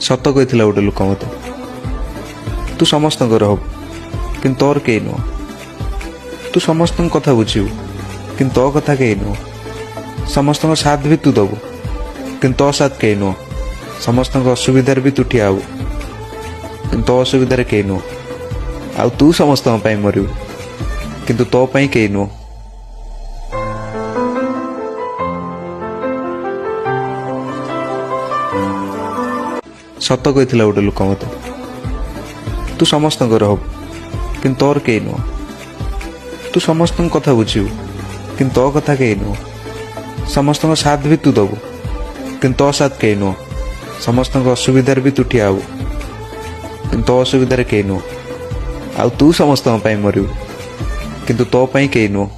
ସତ କହିଥିଲା ଗୋଟେ ଲୋକ ମୋତେ, ତୁ ସମସ୍ତଙ୍କର ହବୁ କିନ୍ତୁ ତୋର କେହି ନୁହଁ। ତୁ ସମସ୍ତଙ୍କ କଥା ବୁଝିବୁ କିନ୍ତୁ ତୋ କଥା କେହି ନୁହଁ। ସମସ୍ତଙ୍କ ସାଥ ବି ତୁ ଦେବୁ କିନ୍ତୁ ତୋ ସାଥ କେହି ନୁହଁ। ସମସ୍ତଙ୍କ ଅସୁବିଧାରେ ବି ତୁ ଠିଆ ହେବୁ କିନ୍ତୁ ତୋ ଅସୁବିଧାରେ କେହି ନୁହଁ। ଆଉ ତୁ ସମସ୍ତଙ୍କ ପାଇଁ ମରିବୁ କିନ୍ତୁ ତୋ ପାଇଁ କେହି ନୁହଁ। ସତ କହିଥିଲା ଗୋଟେ ଲୋକ ମୋତେ, ତୁ ସମସ୍ତଙ୍କର ହବୁ କିନ୍ତୁ ତୋର କେହି ନୁହଁ। ତୁ ସମସ୍ତଙ୍କ କଥା ବୁଝିବୁ କିନ୍ତୁ ତୋ କଥା କେହି ନୁହଁ। ସମସ୍ତଙ୍କ ସାଥ ବି ତୁ ଦେବୁ କିନ୍ତୁ ତୋ ସାଥ କେହି ନୁହଁ। ସମସ୍ତଙ୍କ ଅସୁବିଧାରେ ବି ତୁ ଠିଆ ହେବୁ କିନ୍ତୁ ତୋ ଅସୁବିଧାରେ କେହି ନୁହଁ। ଆଉ ତୁ ସମସ୍ତଙ୍କ ପାଇଁ ମରିବୁ କିନ୍ତୁ ତୋ ପାଇଁ କେହି ନୁହଁ।